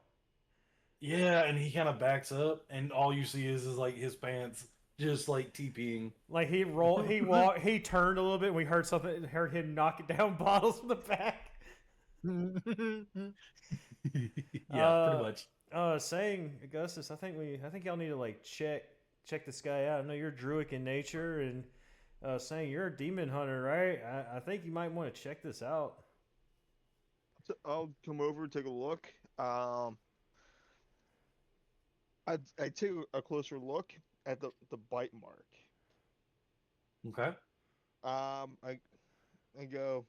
Yeah, and he kind of backs up, and all you see is like his pants just like TPing. Like he rolled, he walked, he turned a little bit. And we heard something, heard him knocking down bottles from the back. Yeah, pretty much. Saying Augustus, I think y'all need to like check this guy out. I know you're druid in nature, and saying you're a demon hunter, right? I think you might want to check this out. So I'll come over and take a look. I take a closer look at the bite mark. Okay. I go.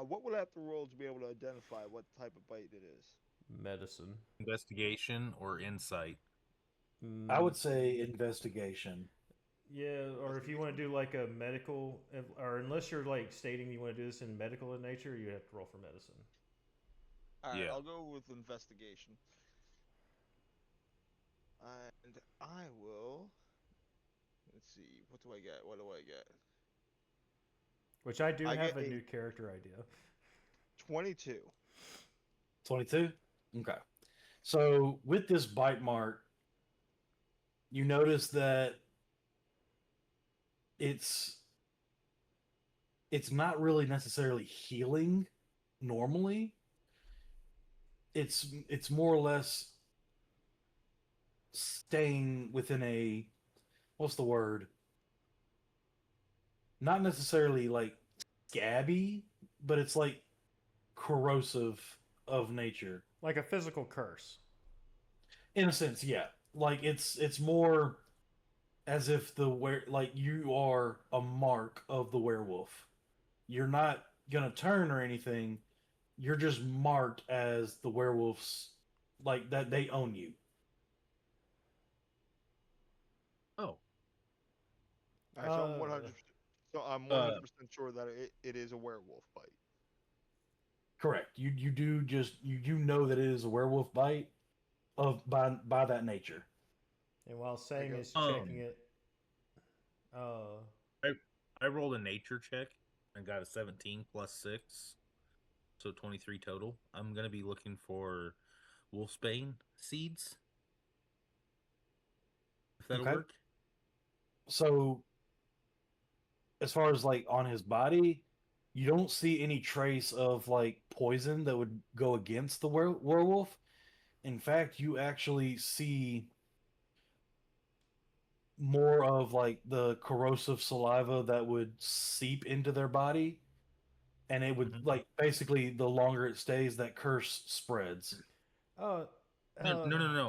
What would I have to roll to be able to identify what type of bite it is? Medicine. Investigation or insight? I would say investigation. Yeah, or if you want to do like a medical, or unless you're like stating you want to do this in medical in nature, you have to roll for medicine. All right, Yeah. I'll go with investigation. And I will. Let's see. What do I get? What do I get? Which I do I have get a a- new character idea. 22. 22? Okay. So with this bite mark, you notice that it's not really necessarily healing normally. It's more or less staying within a, what's the word? Not necessarily like scabby, but it's like corrosive of nature. Like a physical curse. In a sense, yeah. Like it's more as if like you are a mark of the werewolf. You're not gonna turn or anything. You're just marked as the werewolf's, like that they own you. Oh, All right, so I'm 100. So I'm 100% sure that it is a werewolf bite. Correct. You do just you know that it is a werewolf bite of by that nature. And while saying is Um, checking it, I rolled a nature check and got a 17 plus 6, so 23 total. I'm gonna be looking for wolfsbane seeds. If that'll Okay. work. So as far as like on his body, you don't see any trace of like poison that would go against the werewolf. In fact, you actually see more of like the corrosive saliva that would seep into their body, and it would Mhm. like basically the longer it stays, that curse spreads. uh, No.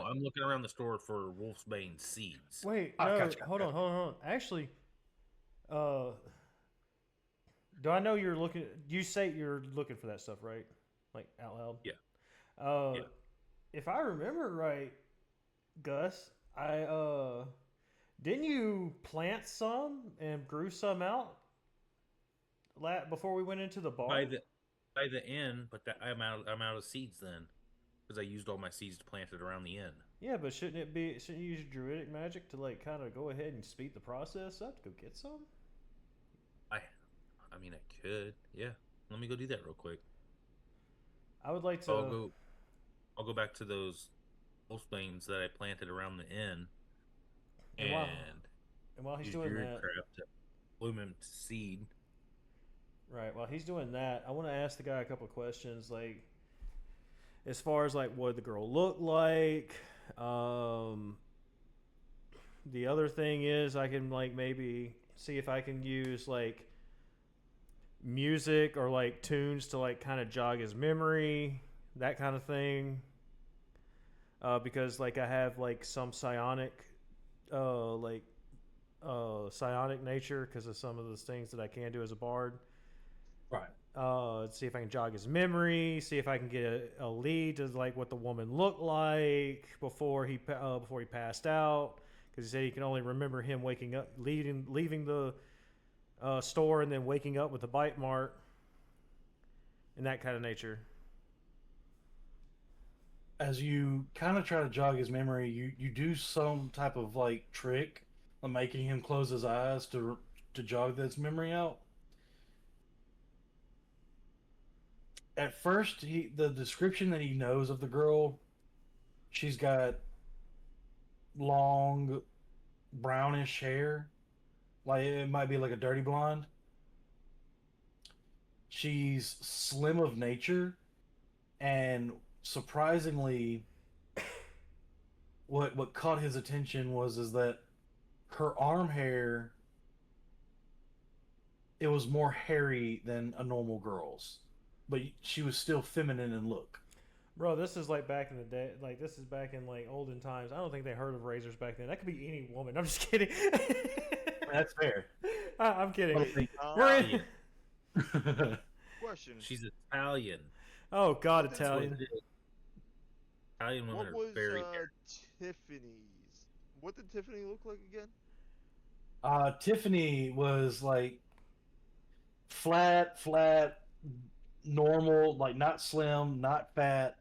I'm looking around the store for wolfsbane seeds. wait, Ah, no, gotcha, hold on, hold on. Actually, uh, do I know you're looking? You say you're looking for that stuff, right? Like out loud. Yeah. Yeah. Yeah. If I remember right, Gus, didn't you plant some and grew some out before we went into the bar? By the inn, but I'm out of seeds then, because I used all my seeds to plant it around the inn. Yeah, but shouldn't you use druidic magic to like kind of go ahead and speed the process up to go get some? I mean, I could. Yeah. Let me go do that real quick. I would like to. I'll go back to those wolfsbanes that I planted around the inn, And while he's use doing druid that, crap to bloom him to seed. right? While he's doing that, I want to ask the guy a couple of questions, like as far as like what the girl looked like. The other thing is I can like maybe see if I can use like music or like tunes to like kind of jog his memory, that kind of thing. Because like I have like some psionic, psionic nature because of some of those things that I can do as a bard. Right. See if I can jog his memory. See if I can get a lead to like what the woman looked like before he passed out. Because he said he can only remember him waking up, leaving the store, and then waking up with a bite mark, and that kind of nature. as you kind of try to jog his memory, you do some type of like trick of making him close his eyes to jog this memory out. At first, the description that he knows of the girl, she's got long brownish hair, like it might be like a dirty blonde. She's slim of nature, and surprisingly, what caught his attention is that her arm hair, it was more hairy than a normal girl's, but she was still feminine in look. Bro, this is like back in the day. Like this is back in like olden times. I don't think they heard of razors back then. That could be any woman. I'm just kidding. That's fair. I'm kidding. Um, We're in. Question. She's Italian. Oh God, What is Italian. What it is. Italian women What are was very hairy. Tiffany's? What did Tiffany look like again? Tiffany was like flat, normal, like not slim, not fat.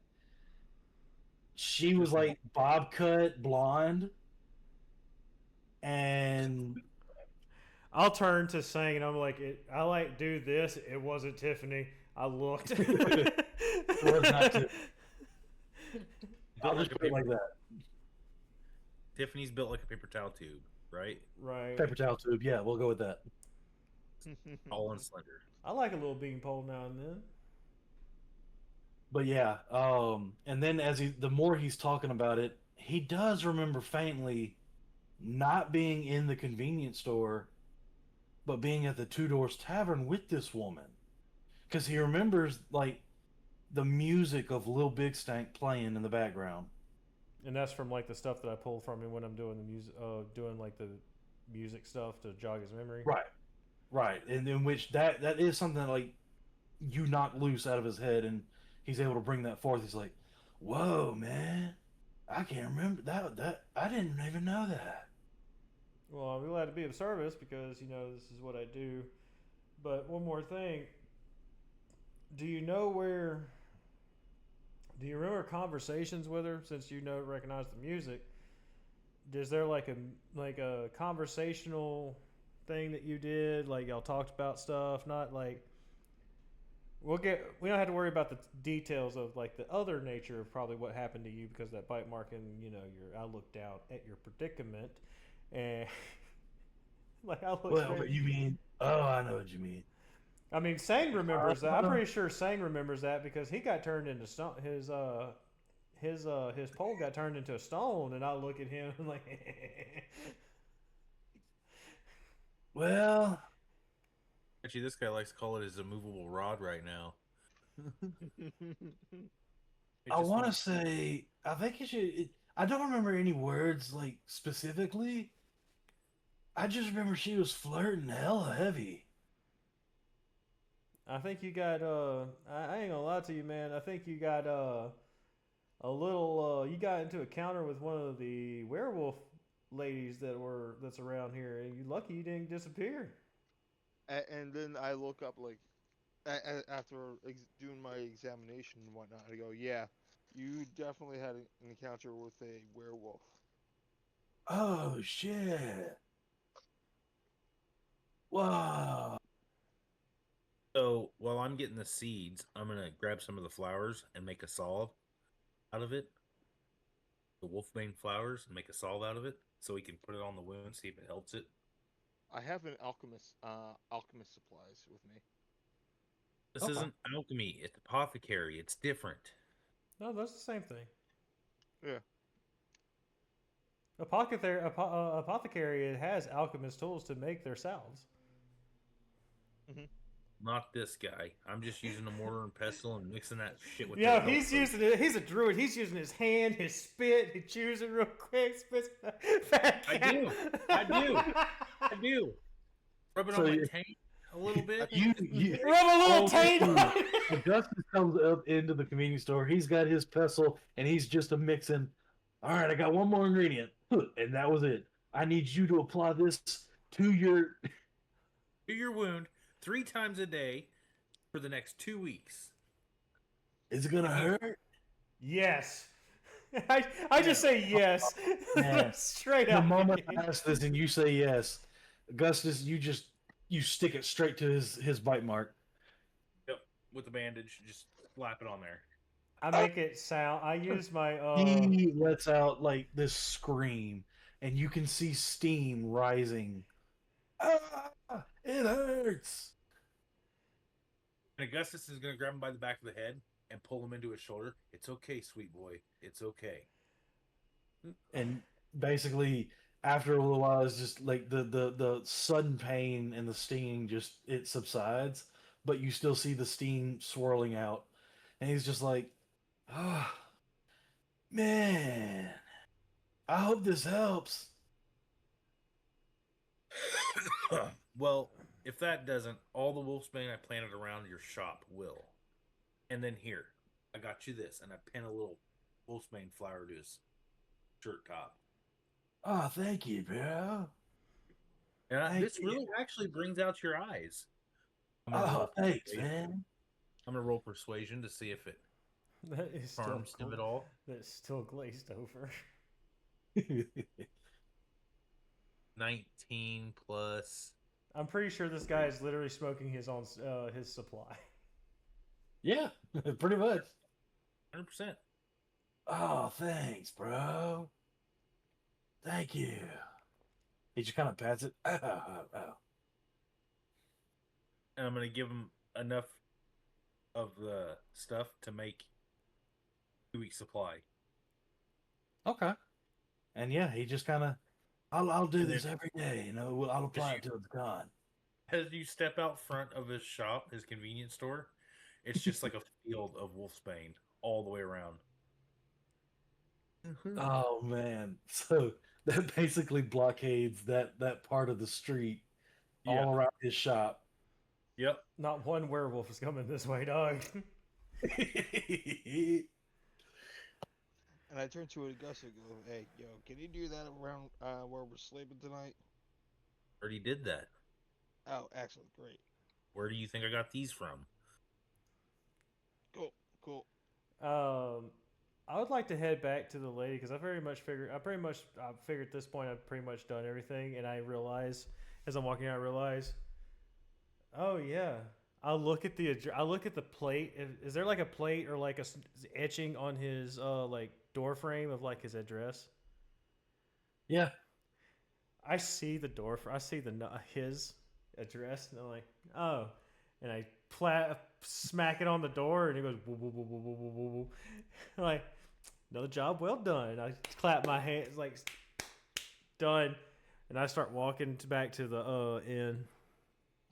She was like bob cut, blonde, and I'll turn to Sang and I'm like, I like do this. It wasn't Tiffany. I looked. it was not Tiffany. I'll Built just like a put it like paper, that. Tiffany's built like a paper towel tube, right? Right. Paper towel tube. Yeah, we'll go with that. All and slender. I like a little bean pole now and then. But yeah, and then the more he's talking about it, he does remember faintly not being in the convenience store, but being at the Two Doors Tavern with this woman, because he remembers like the music of Lil Big Stank playing in the background. And that's from like the stuff that I pull from him when I'm doing the music, doing like the music stuff to jog his memory. Right, and in which that is something that, like, you knock loose out of his head, and he's able to bring that forth. He's like, "Whoa, man, I can't remember that. I didn't even know that." Well, I'm glad to be of service because this is what I do. But one more thing, do you know where? Do you remember conversations with her since recognize the music? Is there like a conversational thing that you did, like y'all talked about stuff, not like we don't have to worry about the details of like the other nature of probably what happened to you because of that bite mark and I looked out at your predicament and like I looked Well, but you mean? Oh, I know what you mean. I mean, Sang remembers that. I'm pretty sure Sang remembers that because he got turned into stone. His pole got turned into a stone, and I look at him like. Well, Actually, this guy likes to call it his immovable rod right now. I want to say I think it should. I don't remember any words like specifically. I just remember she was flirting hella heavy. I think you got. I ain't gonna lie to you, man. I think you got a little. You got into a counter with one of the werewolf ladies that's around here, and you lucky you didn't disappear. And then I look up like after doing my examination and whatnot. I go, yeah, you definitely had an encounter with a werewolf. Oh shit! Wow. So while I'm getting the seeds, I'm gonna grab some of the flowers and make a salve out of it. The wolfbane flowers and make a salve out of it, so we can put it on the wound, see if it helps it. I have an alchemist supplies with me. This Okay. isn't alchemy; it's apothecary. It's different. No, that's the same thing. Yeah. Apothecary has alchemist tools to make their salves. Not this guy. I'm just using a mortar and pestle and mixing that shit with. Yeah, that he's help. using it. He's a druid. He's using his hand, his spit. He chews it real quick. Spits. I do. I do. Rub it So on my you- taint a little bit. You Rub a little Oh, taint on dude. it. When Dustin comes up into the convenience store, he's got his pestle and he's just a mixing. All right, I got one more ingredient, and that was it. I need you to apply this to your. To your wound 3 times a day for the next 2 weeks. Is it gonna hurt? Yes. I just say yes. Man. Straight The out. moment I ask this and you say yes, Augustus, you stick it straight to his bite mark. Yep, with the bandage, just slap it on there. I make it sound. I use my He lets out like this scream, and you can see steam rising. Ah, it hurts. And Augustus is gonna grab him by the back of the head and pull him into his shoulder. It's okay, sweet boy. It's okay. And basically, after a little while, it's just like the sudden pain and the sting just it subsides, but you still see the steam swirling out, and he's just like, ah, man, I hope this helps. Well, if that doesn't, all the wolfsbane I planted around your shop will. And then here, I got you this, and I pin a little wolfsbane flower to his shirt top. Oh, thank you, bro. And this you. really actually brings out your eyes. Oh, thanks, man. I'm gonna roll persuasion to see if it that is still harms him at all. That's still glazed over. 19 plus. I'm pretty sure this guy is literally smoking his own his supply. Yeah, pretty much. 100%. Oh, thanks, bro. Thank you. He just kind of pats it. Oh. And I'm gonna give him enough of the stuff to make 2 week supply. Okay. And yeah, he just kind of, I'll do this every day. You know, I'll apply it to the con. As you step out front of his shop, his convenience store, it's just like a field of wolfsbane all the way around. Oh man! So that basically blockades that part of the street all around his shop. Yep. Not one werewolf is coming this way, dog. And I turn to Augusta and go, "Hey, yo, can you do that around where we're sleeping tonight?" Already did that. Oh, excellent, great, Where do you think I got these from? cool. I would like to head back to the lady because I figured at this point I've pretty much done everything, and I realize as I'm walking out, I realize, oh yeah. I look at the plate. Is there like a plate or like a etching on his like door frame of like his address? Yeah. I see the I see his address, and I'm like, oh, and I smack it on the door, and it goes woo, woo, woo, woo, woo, woo, woo. I'm like, another job well done. I clap my hands like done, and I start walking back to the inn.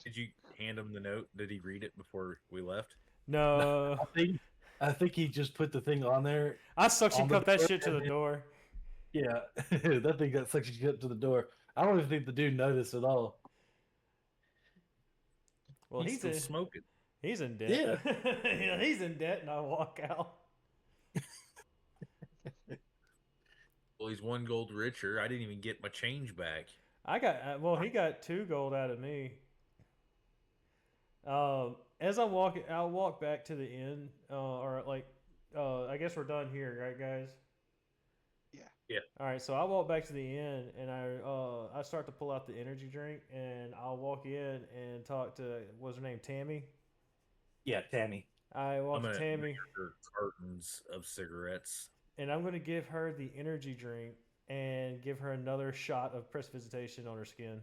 Did you hand him the note? Did he read it before we left? No, I think he just put the thing on there. I suction cup that shit to the door. Yeah, that thing got suction cup to the door. I don't even think the dude noticed at all. Well, he's still smoking. He's in debt. Yeah. He's in debt, and I walk out. Well, he's 1 gold richer. I didn't even get my change back. I got he got 2 gold out of me. As I walk, I'll walk back to the inn, or like, I guess we're done here, right, guys? Yeah. All right, so I walk back to the inn, and I start to pull out the energy drink, and I'll walk in and talk to what's her name, Tammy. Yeah, Tammy. I walk to Tammy. Give her cartons of cigarettes. And I'm going to give her the energy drink and give her another shot of press visitation on her skin.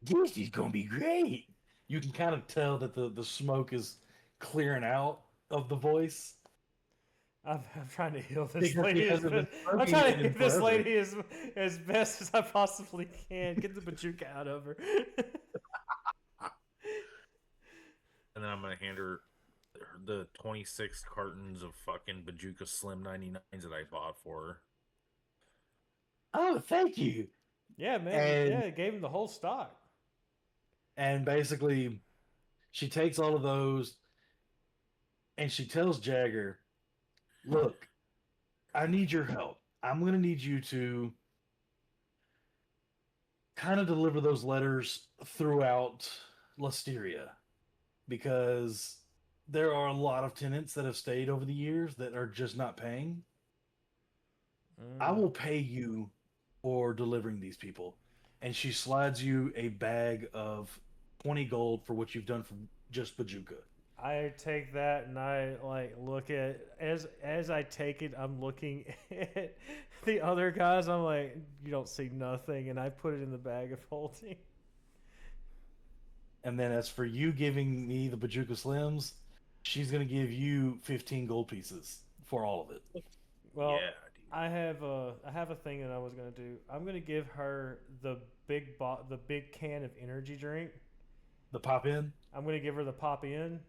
This is going to be great. You can kind of tell that the smoke is clearing out of the voice. I'm trying to heal this Because lady. I'm I'm trying to heal this lady as best as I possibly can. Get the Bajuka out of her. And then I'm going to hand her the 26 cartons of fucking Bajuka Slim 99s that I bought for her. Oh, thank you. Yeah, man. Yeah, gave him the whole stock. And basically, she takes all of those and she tells Jagger, look, I need your help. I'm going to need you to kind of deliver those letters throughout Lustyria, because there are a lot of tenants that have stayed over the years that are just not paying. I will pay you for delivering these people. And she slides you a bag of 20 gold for what you've done for just Bajuka. I take that and I like look at as I take it. I'm looking at the other guys. I'm like, you don't see nothing, and I put it in the bag of holding. And then as for you giving me the Bajuka Slims, she's going to give you 15 gold pieces for all of it. Well, Yeah, dude. I have a thing that I was gonna do. I'm gonna give her the the big can of energy drink. The pop in? I'm gonna give her the pop in,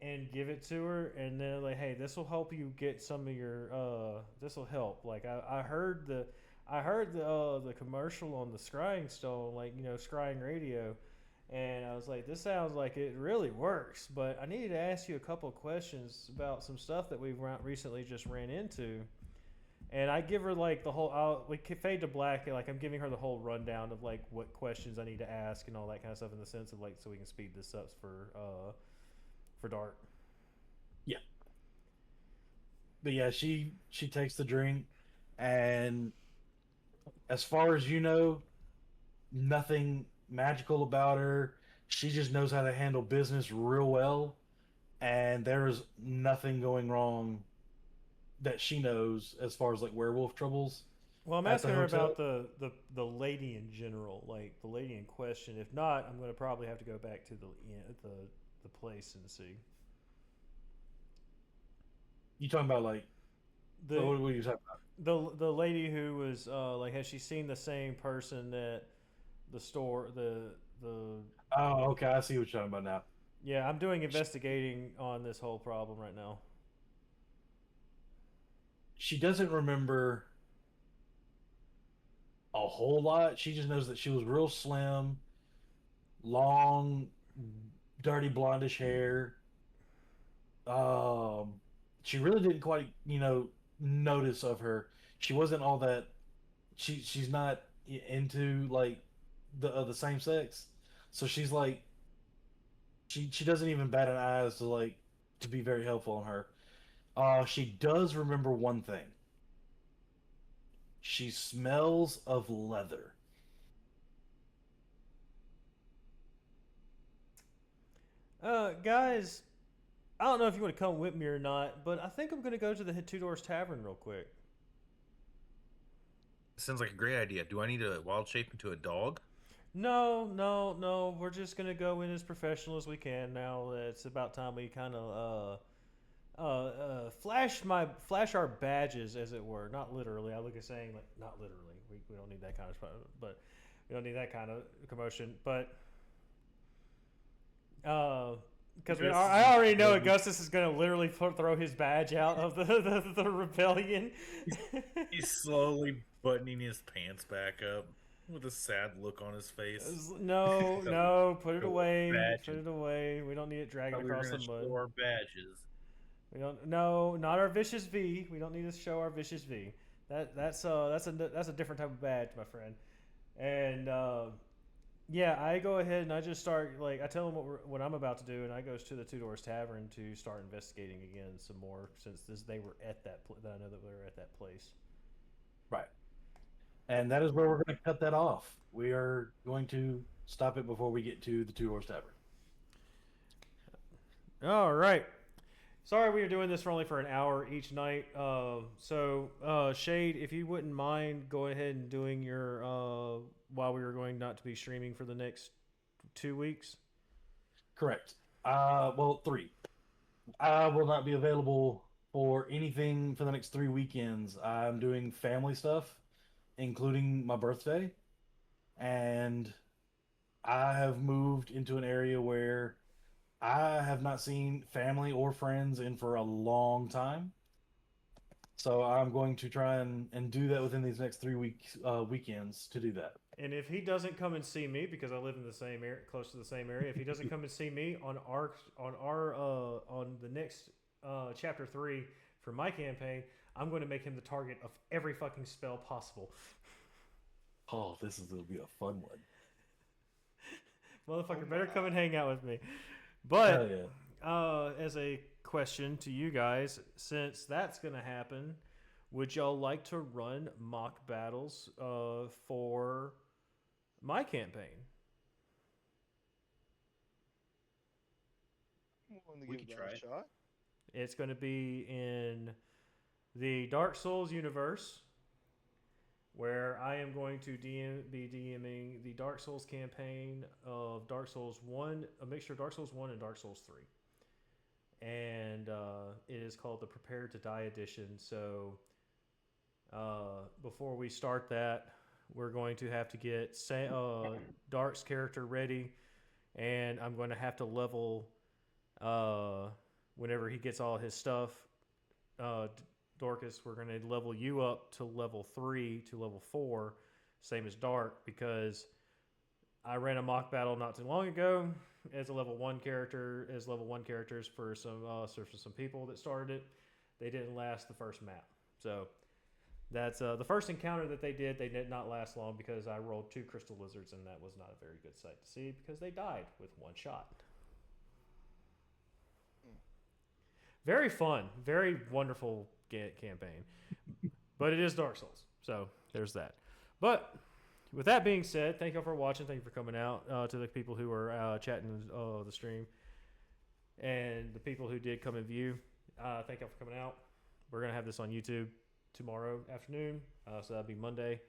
and give it to her, and then like, hey, this will help you get some of your this will help. Like I heard the commercial on the scrying stone, like, you know, scrying radio, and I was like, this sounds like it really works, but I needed to ask you a couple of questions about some stuff that we've recently just ran into. And I give her like the whole, we fade to black, and like I'm giving her the whole rundown of like what questions I need to ask and all that kind of stuff, in the sense of like, so we can speed this up for Dart. Yeah. But yeah, she takes the drink, and as far as you know, nothing magical about her. She just knows how to handle business real well, and there is nothing going wrong that she knows as far as like werewolf troubles. Well, I'm At the asking her hotel? about the lady in general, like the lady in question. If not, I'm going to probably have to go back to the place and see. You talking about like The what are you talking about? the lady who was like, has she seen the same person at the store? The Oh, okay, I see what you're talking about now. Yeah, I'm doing investigating on this whole problem right now. She doesn't remember a whole lot. She just knows that she was real slim, long, dirty blondish hair. Um, she really didn't quite, notice of her. She wasn't all that. She's not into like the same sex, so she's like she doesn't even bat an eye as to like to be very helpful on her. She does remember one thing. She smells of leather. Guys, I don't know if you want to come with me or not, but I think I'm going to go to the Two Doors Tavern real quick. Sounds like a great idea. Do I need to wild shape into a dog? No. We're just gonna go in as professional as we can now. It's about time we kind of flash our badges, as it were. Not literally. I look at saying like not literally. We don't need that kind of, but we don't need that kind of commotion. But because I already know Augustus is gonna literally throw his badge out of the rebellion. He's slowly buttoning his pants back up with a sad look on his face. No, put it away. Badges. Put it away. We don't need it dragging We're across gonna the mud. show our badges. We don't. No, not our vicious V. We don't need to show our vicious V. That's a different type of badge, my friend. And yeah, I go ahead and I just start, like, I tell them what I'm about to do, and I goes to the Two Doors Tavern to start investigating again some more, since they were at that that I know that they were at that place. Right. And that is where we're going to cut that off. We are going to stop it before we get to the Two Horse Tavern. All right. Sorry we are doing this for only an hour each night. Shade, if you wouldn't mind, go ahead and doing your while we were going not to be streaming for the next 2 weeks. Correct. Well, 3. I will not be available for anything for the next 3 weekends. I'm doing family stuff, including my birthday, and I have moved into an area where I have not seen family or friends in for a long time. So I'm going to try and do that within these next 3 weekends to do that. And if he doesn't come and see me, because I live in the same area, close to the same area, if he doesn't come and see me on the next chapter 3 for my campaign, I'm going to make him the target of every fucking spell possible. Oh, this is going to be a fun one. Motherfucker, better come and hang out with me. But Hell yeah. as a question to you guys, since that's going to happen, would y'all like to run mock battles for my campaign? I'm willing to We give could that try a it. shot. It's going to be in the Dark Souls universe, where I am going to be DMing the Dark Souls campaign of Dark Souls 1, a mixture of Dark Souls 1 and Dark Souls 3. And it is called the Prepare to Die edition. So before we start that, we're going to have to get Dark's character ready, and I'm going to have to level whenever he gets all his stuff. Dorcas, we're going to level you up to level 3 to level 4, same as Dark, because I ran a mock battle not too long ago as level 1 characters for some people that started it. They didn't last the first map. So that's the first encounter that they did not last long because I rolled 2 crystal lizards, and that was not a very good sight to see because they died with 1 shot. Very fun, very wonderful campaign, but it is Dark Souls, so there's that. But with that being said, thank y'all for watching. Thank you for coming out. To the people who are chatting the stream, and the people who did come and view, thank y'all for coming out. We're gonna have this on YouTube tomorrow afternoon, so that'll be Monday,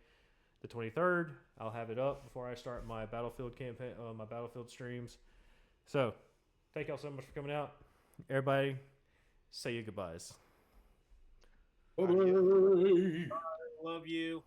the 23rd. I'll have it up before I start my Battlefield campaign, my Battlefield streams. So, thank y'all so much for coming out, everybody. Say your goodbyes. Bye-bye. Love you.